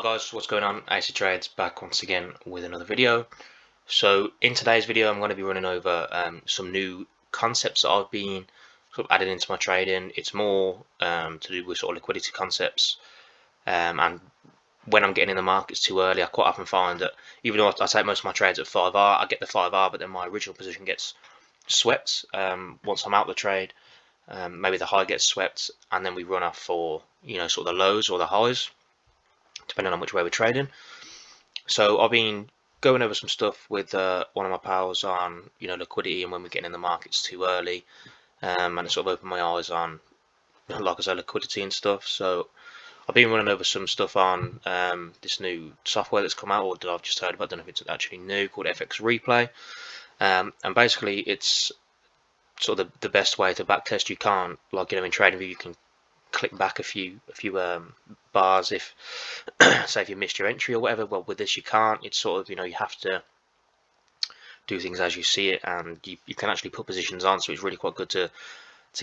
guys, what's going on? AC Trades back once again with another video. So in today's video I'm going to be running over some new concepts that I've been sort of added into my trading. It's more to do with sort of liquidity concepts, and when I'm getting in the markets too early, I quite often find that even though I take most of my trades at 5R, I get the 5R, but then my original position gets swept once I'm out the trade. Maybe the high gets swept and then we run off for sort of the lows or the highs, depending on which way we're trading. So I've been going over some stuff with one of my pals on liquidity and when we're getting in the markets too early, and it sort of opened my eyes on, like I said, liquidity and stuff. So I've been running over some stuff on this new software that's come out, or that I've just heard about. I don't know if it's actually new, called FX Replay, and basically it's sort of the best way to backtest. You can't, like in TradingView, you can click back a few bars if say if you missed your entry or whatever. Well, with this you can't. It's sort of, you have to do things as you see it, and you can actually put positions on, so it's really quite good to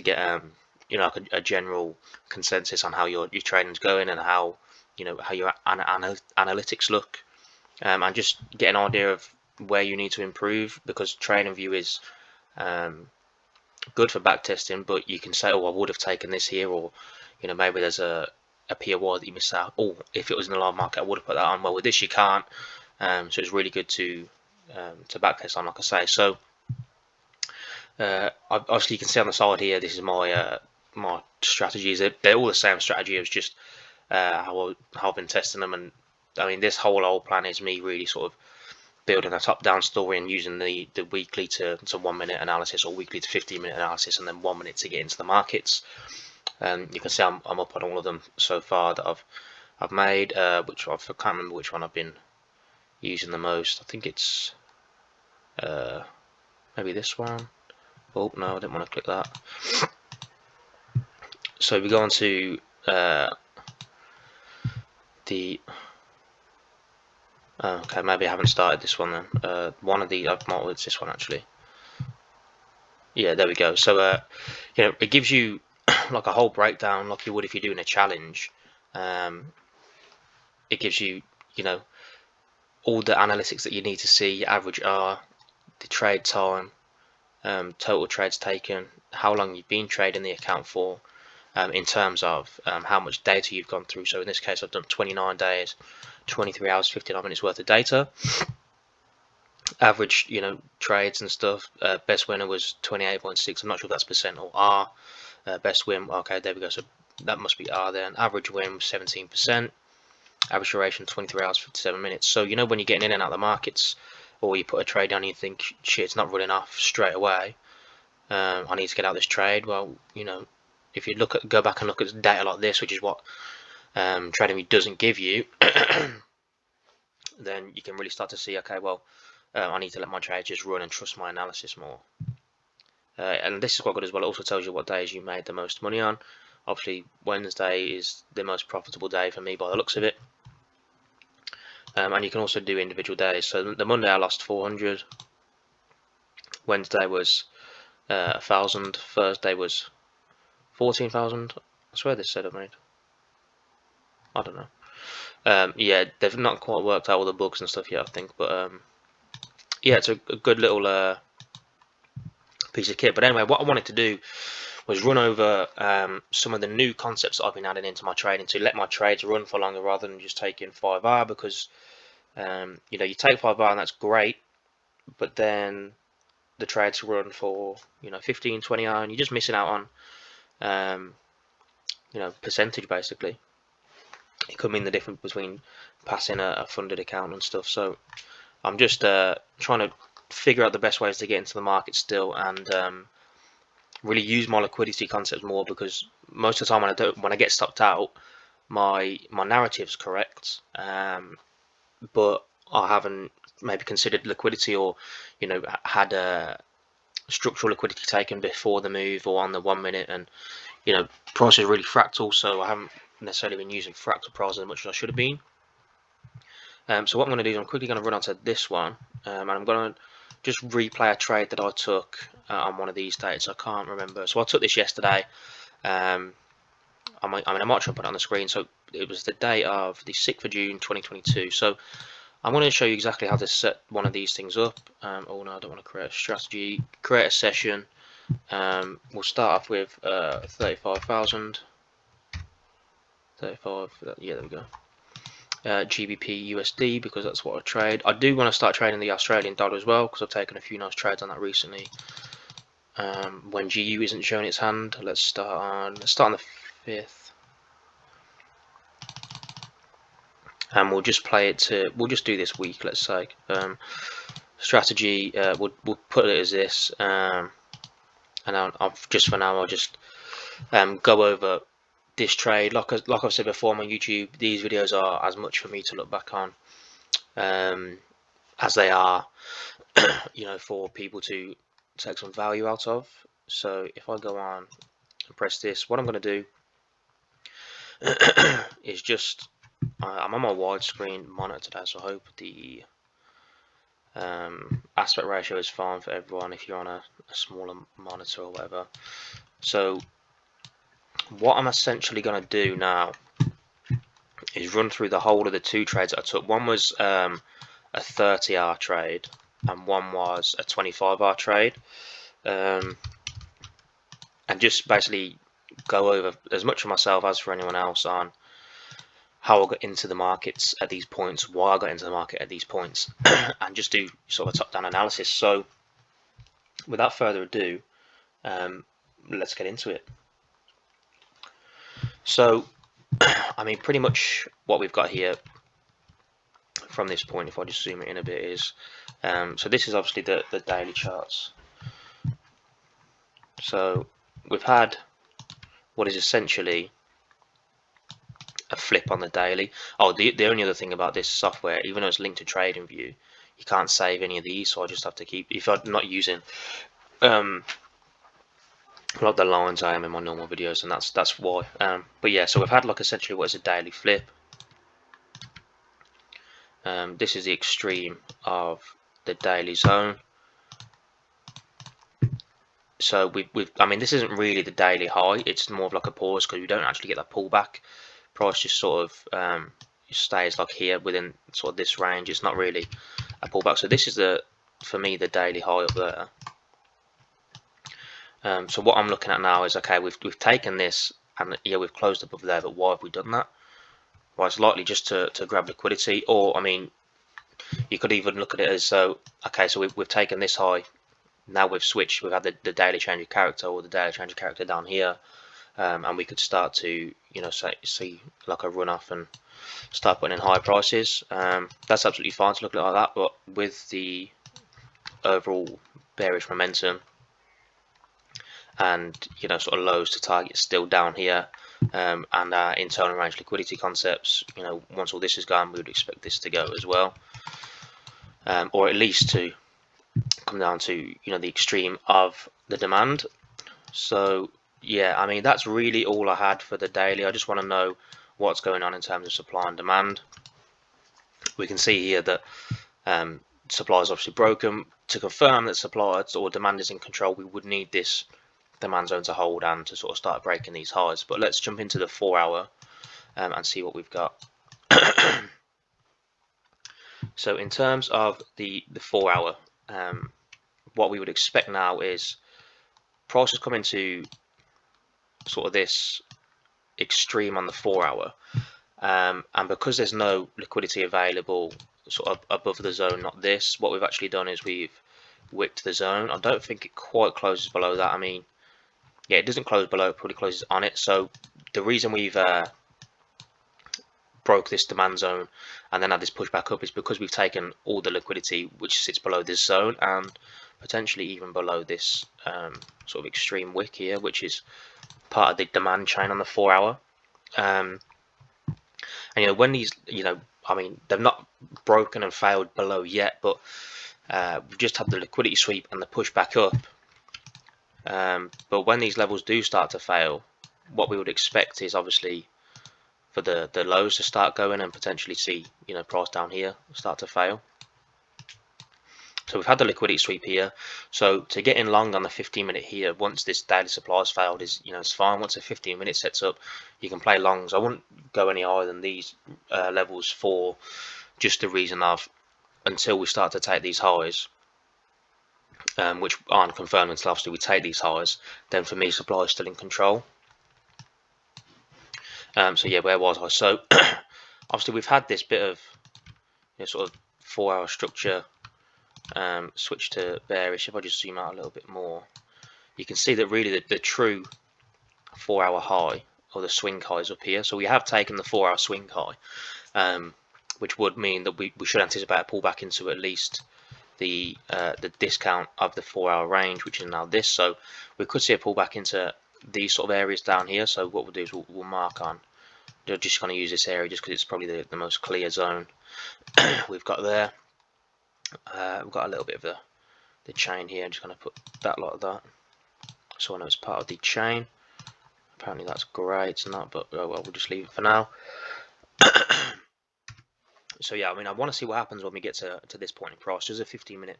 get like a general consensus on how your trading's going and how how your analytics look, and just get an idea of where you need to improve, because TradingView is good for backtesting, but you can say, oh, I would have taken this here, or maybe there's a POI that you missed out. Oh, if it was in the live market, I would have put that on. Well, with this you can't, so it's really good to backtest on, like I say. So obviously you can see on the side here, this is my my strategies. They're all the same strategy. It's just how I've been testing them, and I mean this whole plan is me really sort of building a top-down story and using the weekly to 1 minute analysis, or weekly to 15-minute analysis, and then 1 minute to get into the markets. You can see I'm up on all of them so far that I've made, which I can't remember which one I've been using the most. I think it's maybe this one. Oh no, I didn't want to click that. So we go on to the okay, maybe I haven't started this one then. One of the it's this one actually. Yeah, there we go. So it gives you like a whole breakdown, like you would if you're doing a challenge. It gives you all the analytics that you need to see: average R, the trade time, total trades taken, how long you've been trading the account for, in terms of how much data you've gone through. So in this case I've done 29 days, 23 hours, 59 minutes worth of data. Average trades and stuff. Best winner was 28.6. I'm not sure if that's percent or R. Best win, okay, there we go, so that must be R then. Average win was 17%. Average duration 23 hours, 57 minutes. So when you're getting in and out of the markets, or you put a trade on and you think, shit, it's not running off straight away, I need to get out this trade. Well, if you go back and look at data like this, which is what TradingView doesn't give you, then you can really start to see, okay, well, I need to let my trade just run and trust my analysis more. And this is quite good as well. It also tells you what days you made the most money on. Obviously Wednesday is the most profitable day for me by the looks of it, and you can also do individual days. So the Monday I lost 400, Wednesday was 1,000, Thursday was 14,000. I swear this said I made, I don't know. Yeah, they've not quite worked out all the bugs and stuff yet, I think, but yeah, it's a good little piece of kit. But anyway, what I wanted to do was run over some of the new concepts that I've been adding into my trading to let my trades run for longer rather than just taking 5R, because you take 5R and that's great, but then the trades run for 15, 20R and you're just missing out on percentage basically. It could mean the difference between passing a funded account and stuff. So I'm just trying to figure out the best ways to get into the market still, and really use my liquidity concepts more, because most of the time when I get stopped out, my narrative's correct, but I haven't maybe considered liquidity, or had a structural liquidity taken before the move or on the 1 minute, and price is really fractal, so I haven't necessarily been using fractal prices as much as I should have been. So what I'm going to do is I'm quickly going to run onto this one, and I'm going to just replay a trade that I took on one of these dates. I can't remember. So I took this yesterday. I might try and put it on the screen. So it was the day of the 6th of June 2022. So I'm going to show you exactly how to set one of these things up. Oh no, I don't want to create a strategy. Create a session. We'll start off with 35,000. 35. Yeah, there we go. GBP USD, because that's what I trade. I do want to start trading the Australian dollar as well, because I've taken a few nice trades on that recently. When GU isn't showing its hand, let's start on the 5th, and we'll just play it to. We'll just do this week, let's say. Strategy. We'll put it as this, and just for now, I'll just go over this trade. Like I've said before on my YouTube, these videos are as much for me to look back on as they are, for people to take some value out of. So if I go on and press this, what I'm going to do is just I'm on my widescreen monitor today, so I hope the aspect ratio is fine for everyone if you're on a smaller monitor or whatever. So what I'm essentially going to do now is run through the whole of the two trades that I took. One was a 30-hour trade, and one was a 25-hour trade, and just basically go over as much for myself as for anyone else on how I got into the markets at these points, why I got into the market at these points, and just do sort of a top-down analysis. So without further ado, let's get into it. So I mean, pretty much what we've got here from this point, if I just zoom it in a bit, is so this is obviously the daily charts. So we've had what is essentially a flip on the daily. Oh, the only other thing about this software, even though it's linked to TradingView, you can't save any of these, so I just have to keep, if I'm not using like the lines I am in my normal videos, and that's why. But yeah, so we've had like essentially what is a daily flip. This is the extreme of the daily zone. So I mean, this isn't really the daily high, it's more of like a pause, because we don't actually get that pullback. Price just sort of stays like here within sort of this range. It's not really a pullback. So this is for me the daily high up there. So what I'm looking at now is, okay, we've taken this, and yeah, we've closed above there, but why have we done that? Well, it's likely just to grab liquidity, or I mean, you could even look at it as, so okay, so we've taken this high, now we've switched, we've had the daily change of character, or the daily change of character down here, and we could start to see like a run off and start putting in higher prices. That's absolutely fine to look at it like that, but with the overall bearish momentum and sort of lows to target still down here, and our internal range liquidity concepts, once all this is gone, we would expect this to go as well, or at least to come down to the extreme of the demand. So yeah, I mean, that's really all I had for the daily. I just want to know what's going on in terms of supply and demand. We can see here that supply is obviously broken. To confirm that supply or demand is in control, we would need this demand zone to hold and to sort of start breaking these highs. But let's jump into the 4-hour and see what we've got. So in terms of the 4-hour, what we would expect now is prices come into sort of this extreme on the 4-hour, and because there's no liquidity available sort of above the zone, not this, what we've actually done is we've wicked the zone. I don't think it quite closes below that. I mean, yeah, it doesn't close below, it probably closes on it. So the reason we've broke this demand zone and then had this push back up is because we've taken all the liquidity which sits below this zone, and potentially even below this sort of extreme wick here, which is part of the demand chain on the 4-hour. And when these, I mean, they've not broken and failed below yet, but we've just had the liquidity sweep and the push back up. But when these levels do start to fail, what we would expect is obviously for the lows to start going and potentially see price down here start to fail. So we've had the liquidity sweep here. So to get in long on the 15-minute here, once this daily supply has failed, is it's fine. Once a 15-minute sets up, you can play longs. I wouldn't go any higher than these levels for just the reason of until we start to take these highs, which aren't confirmed until obviously we take these highs. Then for me, supply is still in control. So yeah, where was I? So obviously we've had this bit of sort of 4-hour structure. Switch to bearish. If I just zoom out a little bit more, you can see that really the true 4-hour high, or the swing high, is up here. So we have taken the 4-hour swing high, which would mean that we should anticipate a pullback into at least the discount of the 4-hour range, which is now this. So we could see a pullback into these sort of areas down here. So what we'll do is we'll mark on. We're just going to use this area just because it's probably the most clear zone we've got there. We've got a little bit of the chain here. I'm just going to put that like that, so I know it's part of the chain. Apparently that's great. It's not, but oh well, we'll just leave it for now. So yeah, I mean, I want to see what happens when we get to this point in price. Does a 15-minute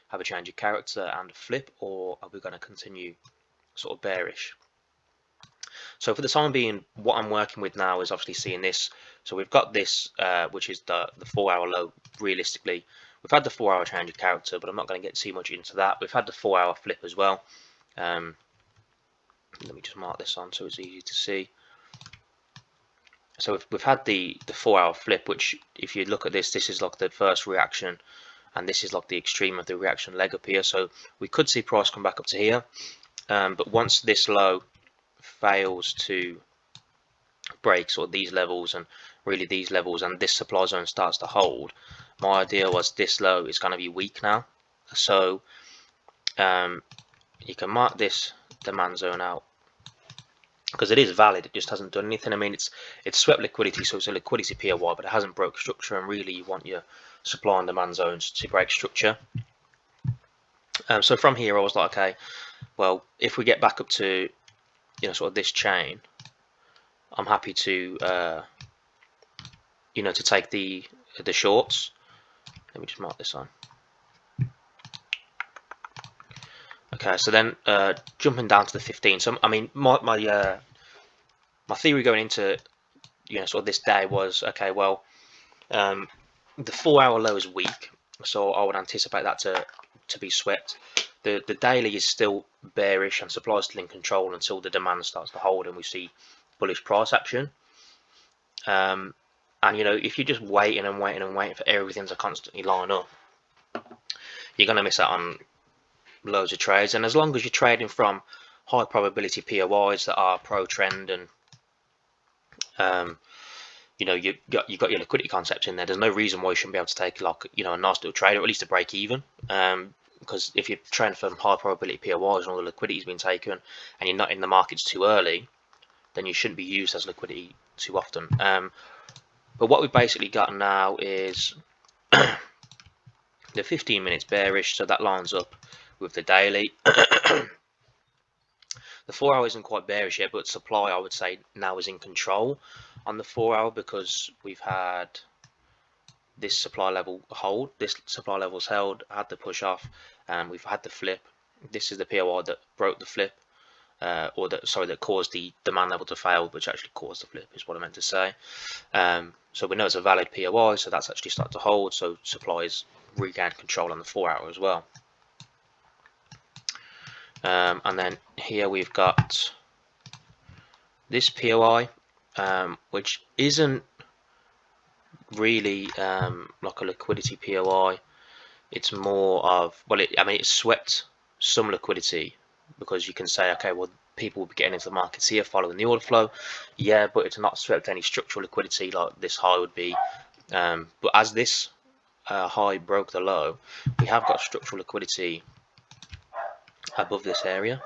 have a change of character and a flip, or are we going to continue sort of bearish? So for the time being, what I'm working with now is obviously seeing this. So we've got this, which is the 4-hour low. Realistically, we've had the 4-hour change of character, but I'm not going to get too much into that. We've had the 4-hour flip as well. Let me just mark this on so it's easy to see. So we've had the 4-hour flip, which if you look at this is like the first reaction, and this is like the extreme of the reaction leg up here. So we could see price come back up to here, but once this low fails to break sort of these levels, and really these levels, and this supply zone starts to hold, my idea was this low is going to be weak now. So you can mark this demand zone out because it is valid. It just hasn't done anything. I mean, it's swept liquidity, so it's a liquidity POY, but it hasn't broke structure, and really you want your supply and demand zones to break structure. So from here I was like, okay, well, if we get back up to sort of this chain, I'm happy to to take the shorts. Let me just mark this on. Okay, so then jumping down to the 15. So I mean, my theory going into sort of this day was, okay, well, the 4-hour low is weak, so I would anticipate that to be swept. The daily is still bearish, and supply is still in control until the demand starts to hold and we see bullish price action. And if you're just waiting and waiting and waiting for everything to constantly line up, you're going to miss out on loads of trades. And as long as you're trading from high probability POIs that are pro trend, and you've got your liquidity concepts in there, there's no reason why you shouldn't be able to take like a nice little trade, or at least a break even. Because if you're trading from high probability POIs and all the liquidity's been taken, and you're not in the markets too early, then you shouldn't be used as liquidity too often. But what we've basically got now is the 15 minutes bearish, so that lines up with the daily. The 4-hour isn't quite bearish yet, but supply, I would say, now is in control on the 4-hour, because we've had this supply level hold. This supply level's held, had the push off, and we've had the flip. This is the POI that broke the flip, that caused the demand level to fail, which actually caused the flip, is what I meant to say. So we know it's a valid POI, so that's actually started to hold. So supply is regained control on the 4-hour as well. And then here we've got this POI, which isn't really like a liquidity POI. It's more of, well, it's swept some liquidity, because you can say, okay, well, people will be getting into the markets here following the order flow. Yeah, but it's not swept any structural liquidity like this high would be. But as this high broke the low, we have got structural liquidity above this area.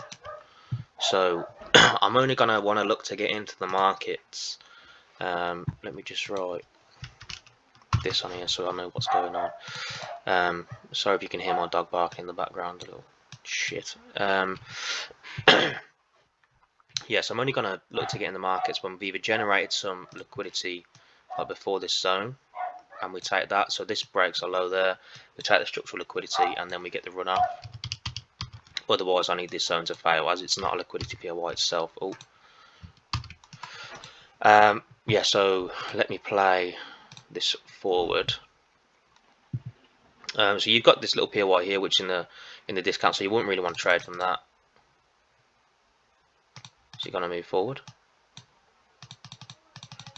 So I'm only going to want to look to get into the markets. Let me just write this on here so I know what's going on. Sorry if you can hear my dog barking in the background, a little shit. Yes, I'm only going to look to get in the markets when we've either generated some liquidity before this zone, and we take that. So this breaks a low there. We take the structural liquidity, and then we get the run up. Otherwise, I need this zone to fail, as it's not a liquidity POI itself. Oh, yeah. So let me play this forward. So you've got this little POI here, which in the discount, so you wouldn't really want to trade from that. So you're going to move forward.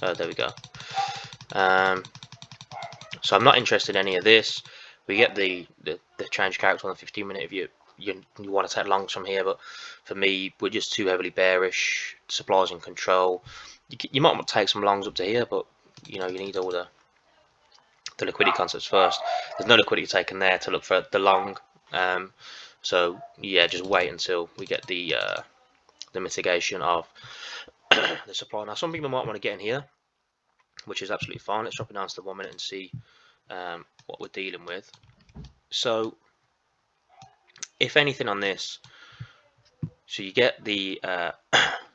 There we go. So I'm not interested in any of this. We get the change character on the 15-minute if you want to take longs from here, but for me, we're just too heavily bearish. Supplies in control. You might want to take some longs up to here, but you need all the liquidity concepts first. There's no liquidity taken there to look for the long. So yeah, just wait until we get the mitigation of the supply. Now, some people might want to get in here, which is absolutely fine. Let's drop it down to the 1 minute and see what we're dealing with. So if anything on this, so you get the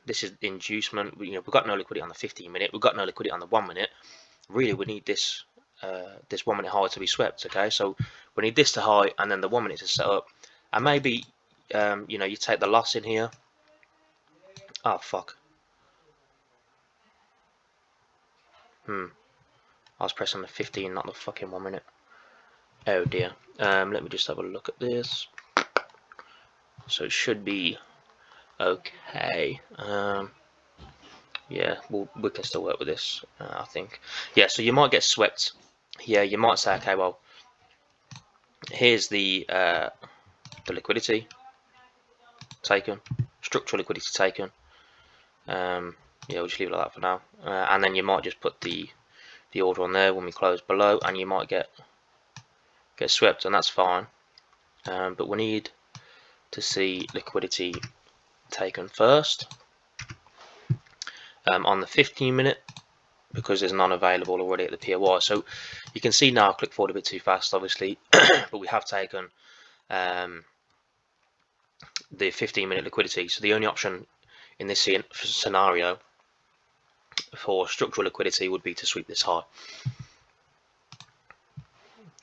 this is inducement. We've got no liquidity on the 15-minute. We've got no liquidity on the 1 minute. Really, we need this 1 minute high to be swept. Okay, so we need this to high, and then the 1 minute to set up, and maybe you take the loss in here. Oh fuck. I was pressing the 15, not the fucking 1 minute. Oh dear. Let me just have a look at this. So it should be okay. Yeah, we can still work with this, I think. Yeah, so you might get swept here. You might say, okay, well, here's the liquidity taken, structural liquidity taken. Yeah, we'll just leave it like that for now. And then you might just put the order on there when we close below, and you might get swept, and that's fine. But we need to see liquidity taken first on the 15-minute, because there's none available already at the POI. So you can see now, I clicked forward a bit too fast, obviously, but we have taken the 15-minute liquidity. So the only option in this scenario for structural liquidity would be to sweep this high.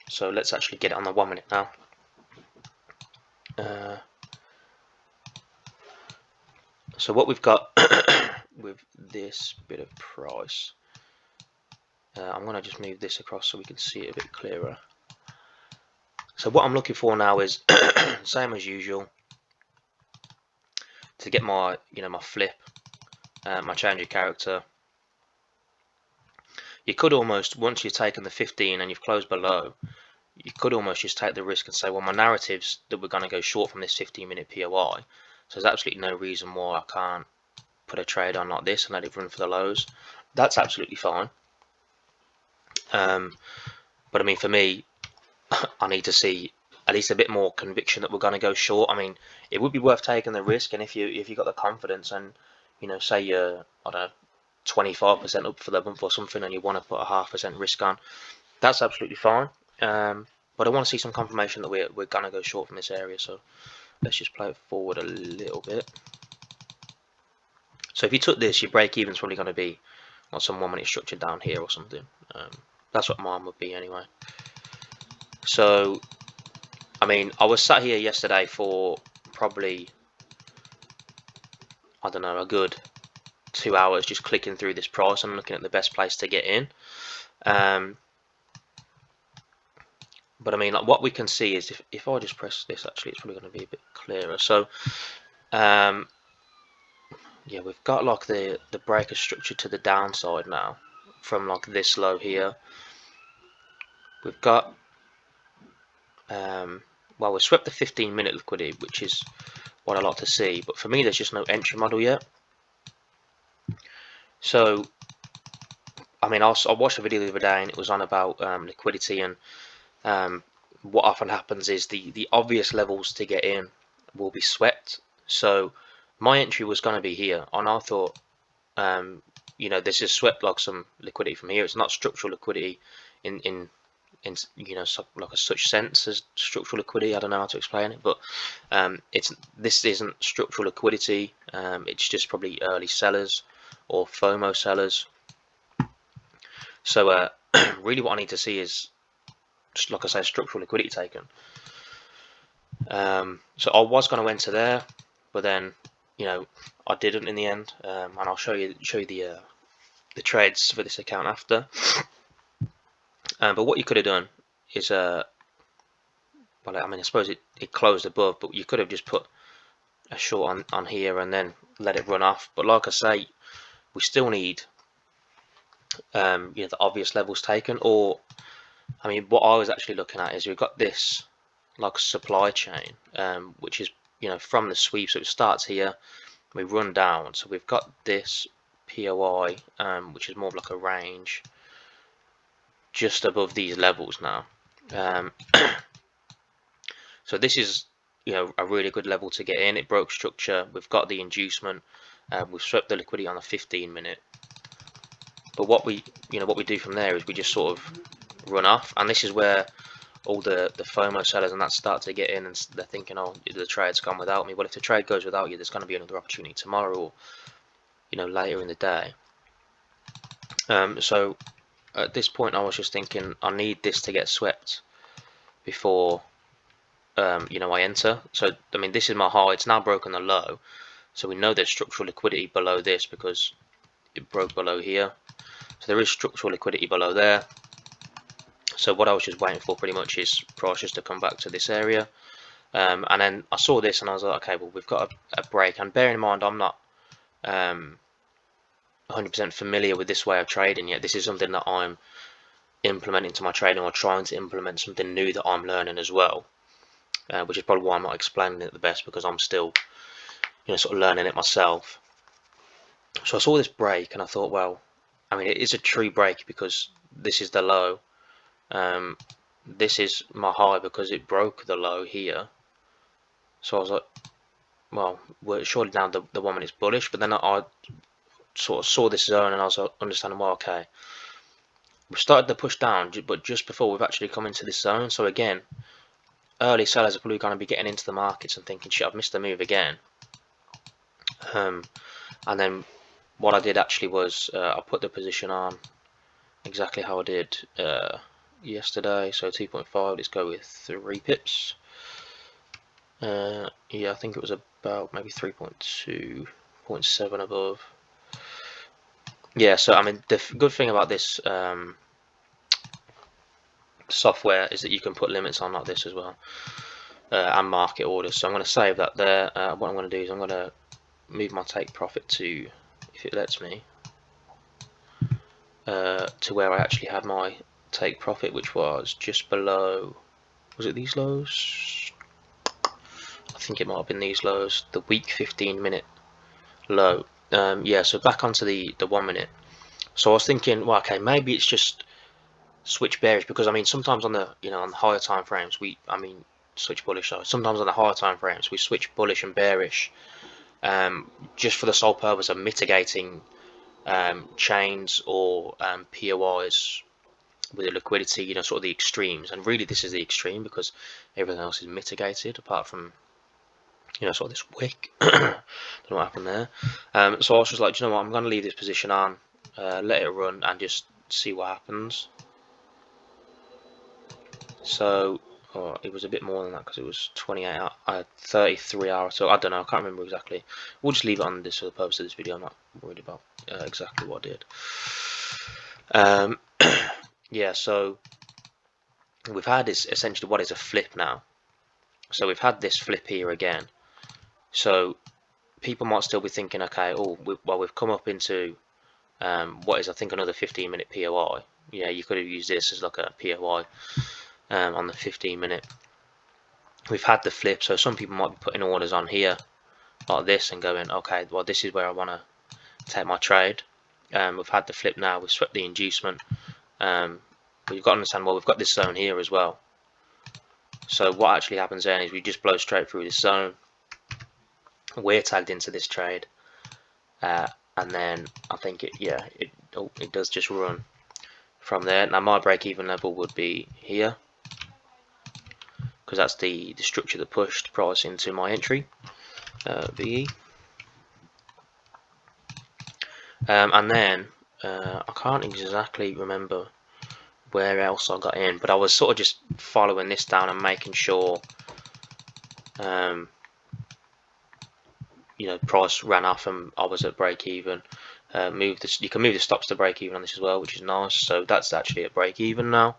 So let's actually get it on the 1 minute now. So what we've got with this bit of price, I'm going to just move this across so we can see it a bit clearer. So what I'm looking for now is same as usual, to get my my flip, my change of character. You could almost, once you've taken the 15 and you've closed below, you could almost just take the risk and say, well, my narrative's that we're going to go short from this 15-minute POI, so there's absolutely no reason why I can't put a trade on like this and let it run for the lows. That's absolutely fine. But I mean, for me, I need to see at least a bit more conviction that we're going to go short. I mean, it would be worth taking the risk, and if you got the confidence, and say you're, I don't know, 25% up for the month or something, and you want to put a 0.5% risk on, that's absolutely fine. But I want to see some confirmation that we're gonna go short from this area. So let's just play it forward a little bit. So if you took this, your break even's probably going to be on some 1 minute structure down here or something. That's what mine would be anyway. So I mean, I was sat here yesterday for probably, I don't know, a good 2 hours just clicking through this price and looking at the best place to get in. But I mean, like, what we can see is if I just press this, actually it's probably going to be a bit clearer. So yeah, we've got like the breaker structure to the downside now from like this low here. We've got well, we swept the 15-minute liquidity, which is what I like to see, but for me there's just no entry model yet. So I mean, I watched a video the other day and it was on about liquidity, and what often happens is the obvious levels to get in will be swept. So my entry was going to be here, and I thought this is swept like some liquidity from here. It's not structural liquidity in like a such sense as structural liquidity. I don't know how to explain it, but this isn't structural liquidity. It's just probably early sellers or FOMO sellers. So really what I need to see is, just like I say, structural liquidity taken. So I was going to enter there, but then I didn't in the end, and I'll show you the trades for this account after. But what you could have done is well, I mean, I suppose it closed above, but you could have just put a short on here and then let it run off. But like I say, we still need the obvious levels taken. Or I mean, what I was actually looking at is we've got this like supply chain, which is from the sweep. So it starts here, we run down. So we've got this POI, which is more of like a range, just above these levels now. So this is a really good level to get in. It broke structure. We've got the inducement. We've swept the liquidity on a 15-minute. But what we do from there is we just sort of run off, and this is where all the FOMO sellers and that start to get in, and they're thinking, oh, the trade's gone without me. Well, if the trade goes without you, there's going to be another opportunity tomorrow, or later in the day. So at this point, I was just thinking, I need this to get swept before I enter. So I mean, this is my high. It's now broken the low, so we know there's structural liquidity below this because it broke below here. So there is structural liquidity below there. So what I was just waiting for pretty much is price just to come back to this area. And then I saw this and I was like, okay, well, we've got a break. And bear in mind, I'm not 100% familiar with this way of trading yet. This is something that I'm implementing to my trading, or trying to implement something new that I'm learning as well. Which is probably why I'm not explaining it the best, because I'm still sort of learning it myself. So I saw this break and I thought, well, I mean, it is a true break because this is the low. This is my high because it broke the low here. So I was like, well, we're surely down the 1 minute bullish. But then I sort of saw this zone and I was understanding, well, okay, we've started the push down, but just before we've actually come into this zone. So again, early sellers are probably going to be getting into the markets and thinking, shit, I've missed the move again. And then what I did actually was I put the position on exactly how I did yesterday. So 2.5, let's go with 3 pips. Yeah, I think it was about maybe 3.2.7 above. Yeah, so I mean, the good thing about this software is that you can put limits on like this as well, and market orders. So I'm going to save that there. What I'm going to do is I'm going to move my take profit to, if it lets me, to where I actually had my take profit, which was just below, was it these lows? I think it might have been these lows, the week 15-minute low. Yeah, so back onto the 1 minute. So I was thinking, well, okay, maybe it's just switch bearish, because I mean, sometimes on the on the higher time frames switch bullish. So sometimes on the higher time frames we switch bullish and bearish, just for the sole purpose of mitigating chains or POIs with the liquidity, sort of the extremes. And really, this is the extreme because everything else is mitigated apart from sort of this wick. Don't know what happened there. So I was just like, you know what, I'm going to leave this position on, let it run, and just see what happens. So it was a bit more than that because it was 33 hours. So I don't know, I can't remember exactly. We'll just leave it on this for the purpose of this video. I'm not worried about exactly what I did. Yeah, so we've had this essentially what is a flip now. So we've had this flip here again. So people might still be thinking, okay, we've come up into what is, I think, another 15-minute POI. Yeah, you could have used this as like a POI on the 15-minute. We've had the flip, so some people might be putting orders on here like this and going, okay, well, this is where I want to take my trade. We've had the flip now, we've swept the inducement. But you've got to understand, well, we've got this zone here as well. So what actually happens then is we just blow straight through this zone. We're tagged into this trade, and then I think it does just run from there. Now my break-even level would be here, because that's the structure that pushed price into my entry, VE. And then I can't exactly remember where else I got in, but I was sort of just following this down and making sure you know, price ran off and I was at break even. You can move the stops to break even on this as well, which is nice. So that's actually at break even now.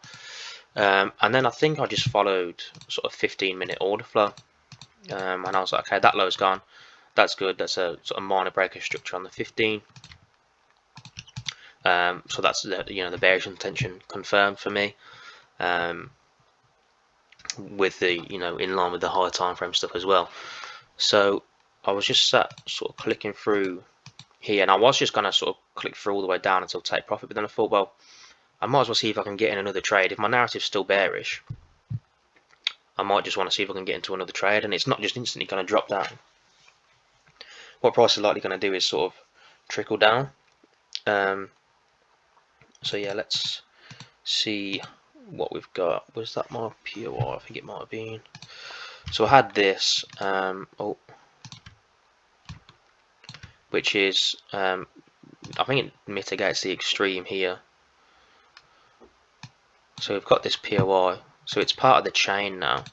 And then I think I just followed sort of 15-minute order flow, and I was like, okay, that low's gone, that's good, that's a sort of minor breaker structure on the 15. So that's the bearish intention confirmed for me, with the in line with the higher time frame stuff as well. So I was just sort of clicking through here, and I was just gonna sort of click through all the way down until take profit, but then I thought, well, I might as well see if I can get in another trade. If my narrative's still bearish, I might just want to see if I can get into another trade, and it's not just instantly going to drop down. What price is likely going to do is sort of trickle down. So yeah, let's see what we've got. Was that my POI? I think it might have been. So I had this, which is, I think it mitigates the extreme here. So we've got this POI, so it's part of the chain now.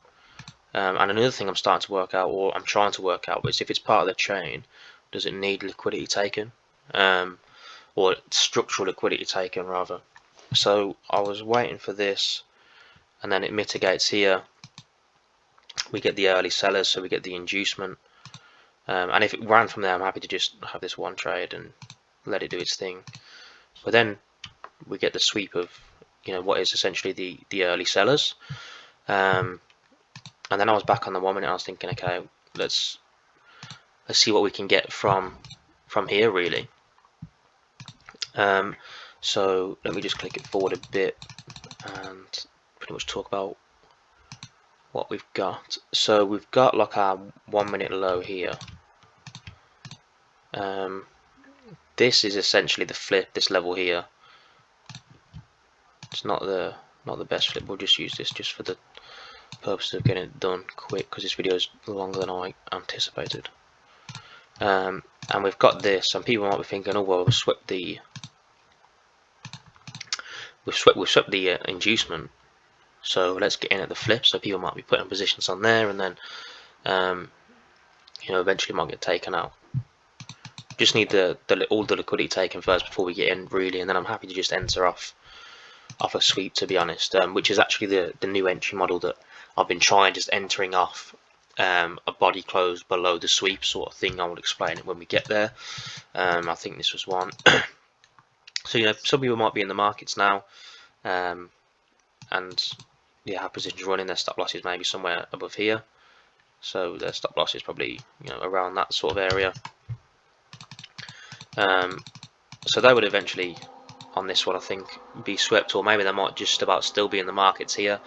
And another thing I'm starting to work out, or I'm trying to work out, is if it's part of the chain, does it need liquidity taken? Or structural liquidity taken rather. So I was waiting for this, and then it mitigates here. We get the early sellers, so we get the inducement. And if it ran from there, I'm happy to just have this one trade and let it do its thing. But then we get the sweep of what is essentially the early sellers. And then I was back on the 1 minute. I was thinking, okay, let's see what we can get from here really. So let me just click it forward a bit and pretty much talk about what we've got. So we've got like our 1 minute low here. This is essentially the flip, this level here. It's not the best flip. We'll just use this just for the purpose of getting it done quick, because this video is longer than I anticipated. And we've got this, and people might be thinking, oh well, we've swept the inducement, so let's get in at the flip. So people might be putting positions on there, and then eventually might get taken out. Just need all the liquidity taken first before we get in really, and then I'm happy to just enter off a sweep, to be honest, which is actually the new entry model that I've been trying, just entering off a body close below the sweep sort of thing. I will explain it when we get there. I think this was one. So some people might be in the markets now, and yeah, have positions running. Their stop losses maybe somewhere above here, so their stop loss is probably around that sort of area. So they would eventually, on this one, I think, be swept, or maybe they might just about still be in the markets here.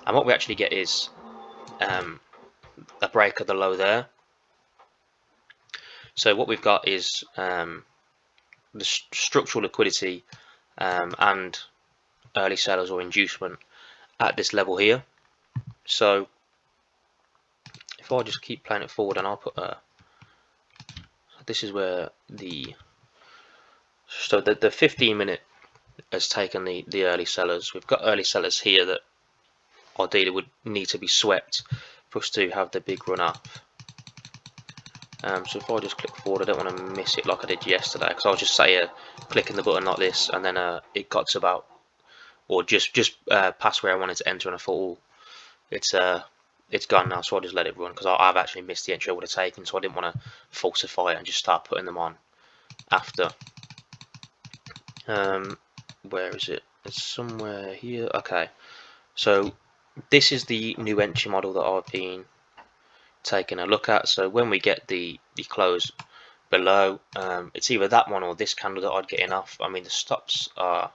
And what we actually get is a break of the low there. So what we've got is the structural liquidity and early sellers or inducement at this level here. So if I just keep playing it forward, and I'll put this is where the 15 minute has taken the early sellers. We've got early sellers here that ideally would need to be swept for us to have the big run up. So if I just click forward, I don't want to miss it like I did yesterday, because I'll just say clicking the button like this, and then it got to about, or just past where I wanted to enter, and I thought, oh, it's gone now, so I'll just let it run, because I've actually missed the entry I would have taken, so I didn't want to falsify it and just start putting them on after. Where is it? It's somewhere here. Okay, so this is the new entry model that I've been taking a look at. So when we get the close below, it's either that one or this candle that I'd get in off. I mean, the stops are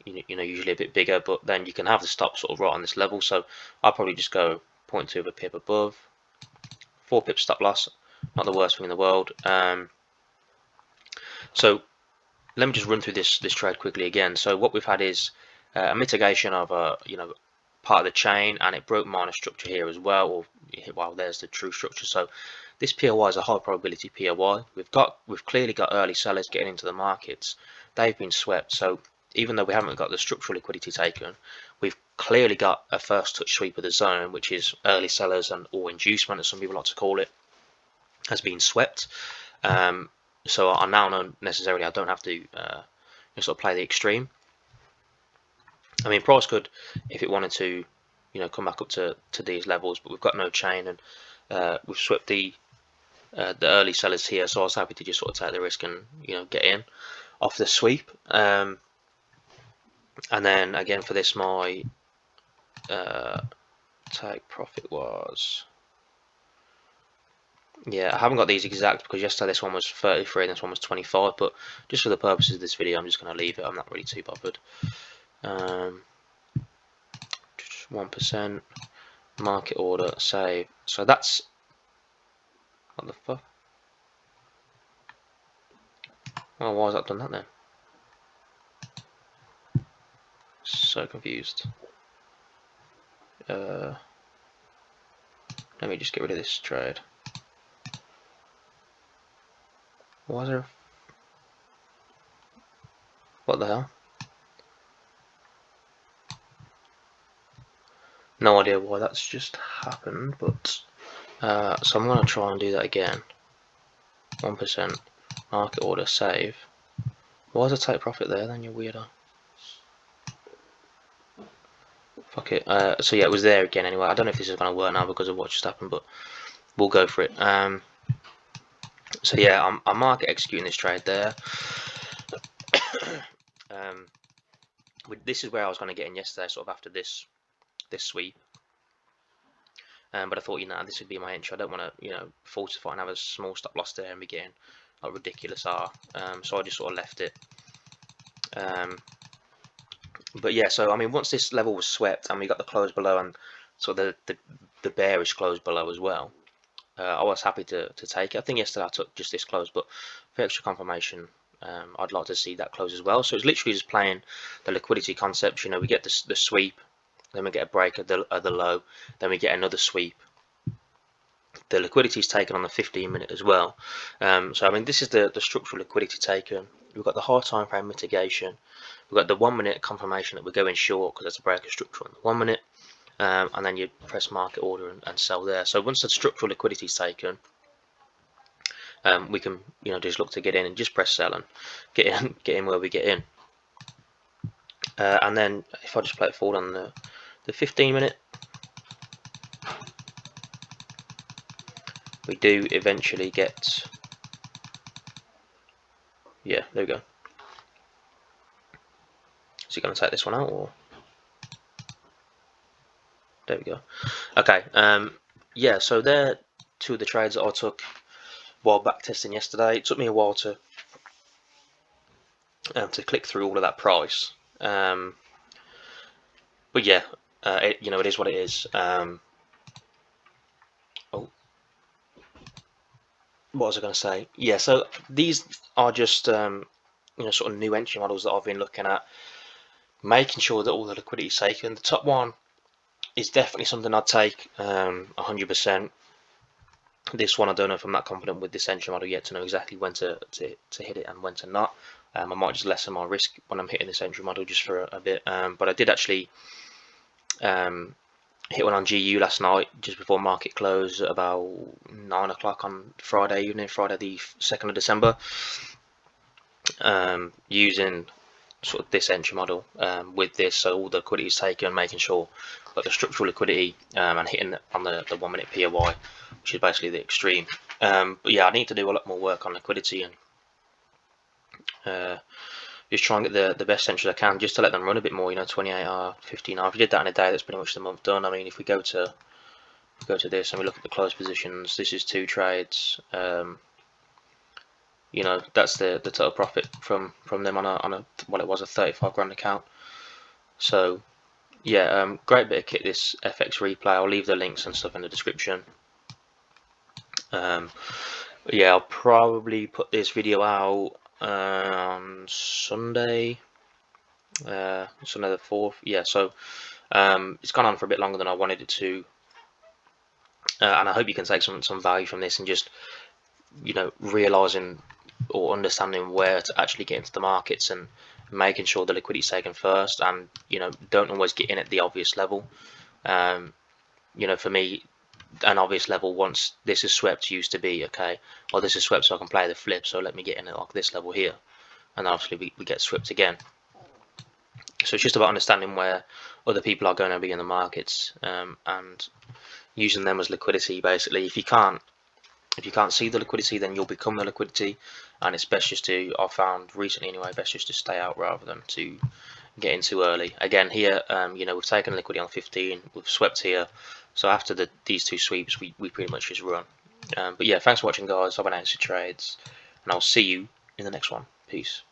usually a bit bigger, but then you can have the stop sort of right on this level. So I'll probably just go 0.2 of a pip above, 4 pip stop loss, not the worst thing in the world. So let me just run through this trade quickly again. So what we've had is a mitigation of part of the chain, and it broke minor structure here as well. Or well, there's the true structure. So this POI is a high probability POI. We've clearly got early sellers getting into the markets. They've been swept. So even though we haven't got the structural liquidity taken, we've clearly got a first touch sweep of the zone, which is early sellers and or inducement, as some people like to call it, has been swept. So I now know necessarily I don't have to sort of play the extreme. I mean, price could, if it wanted to, come back up to these levels, but we've got no chain, and we've swept the early sellers here, so I was happy to just sort of take the risk and get in off the sweep. And then again for this, my take profit was, I haven't got these exact because yesterday this one was 33 and this one was 25, but just for the purposes of this video I'm just going to leave it. I'm not really too bothered. 1% market order save, so that's, what the fuck, well, why has that done that then? So confused. Let me just get rid of this trade. Why is there, what the hell? No idea why that's just happened, but so I'm going to try and do that again. 1% market order save. Why is a take profit there then, you weirdo? Fuck it. So yeah, it was there again anyway. I don't know if this is going to work now because of what just happened, but we'll go for it. So yeah, I'm market executing this trade there. This is where I was going to get in yesterday, sort of after this sweep. But I thought, this would be my entry. I don't want to, falsify and have a small stop loss there and be getting like ridiculous R. So I just sort of left it. But yeah, so I mean, once this level was swept and we got the close below and sort of the bearish close below as well, I was happy to take it. I think yesterday I took just this close, but for extra confirmation, I'd like to see that close as well. So it's literally just playing the liquidity concept. We get the sweep, then we get a break at the low, then we get another sweep. The liquidity is taken on the 15-minute as well. So I mean, this is the structural liquidity taken. We've got the high time frame mitigation. We've got the 1 minute confirmation that we're going short because there's a break of structure on the 1 minute, and then you press market order and sell there. So once the structural liquidity is taken, we can just look to get in and just press sell and get in where we get in. And then if I just play it forward on the 15-minute, we do eventually get, yeah, there we go. Is he going to take this one out, or there we go? Okay, yeah, so they're two of the trades that I took while back testing yesterday. It took me a while to click through all of that price, but yeah, it is what it is. What was I going to say? Yeah, so these are just sort of new entry models that I've been looking at, making sure that all the liquidity is taken. The top one is definitely something I'd take 100%. This one, I don't know if I'm that confident with this entry model yet to know exactly when to hit it and when to not. I might just lessen my risk when I'm hitting this entry model just for a bit. But I did actually hit one on GU last night just before market close at about 9 o'clock on Friday evening, Friday the 2nd of December, using sort of this entry model with this, so all the liquidity is taken, making sure that the structural liquidity and hitting on the 1 minute POI, which is basically the extreme. But yeah, I need to do a lot more work on liquidity and just try and get the best entries I can, just to let them run a bit more. 28 hour, 15 hour. If you did that in a day, that's pretty much the month done. I mean, if we go to this and we look at the close positions, this is 2 trades. That's the total profit from them on a well, it was a 35 grand account. So yeah, great bit of kit, this FX replay. I'll leave the links and stuff in the description. Yeah, I'll probably put this video out on Sunday, Sunday the 4th. Yeah, so it's gone on for a bit longer than I wanted it to, and I hope you can take some value from this and just realizing or understanding where to actually get into the markets and making sure the liquidity is taken first, and don't always get in at the obvious level. For me, an obvious level, once this is swept, used to be, okay, well, this is swept so I can play the flip, so let me get in at like this level here, and obviously we get swept again. So it's just about understanding where other people are going to be in the markets, and using them as liquidity. Basically, if you can't see the liquidity, then you'll become the liquidity, and it's best just to, I've found recently anyway, best just to stay out rather than to get in too early. Again here, we've taken liquidity on 15, we've swept here, so after these two sweeps we pretty much just run. But yeah, thanks for watching guys, have a nice trades, and I'll see you in the next one. Peace.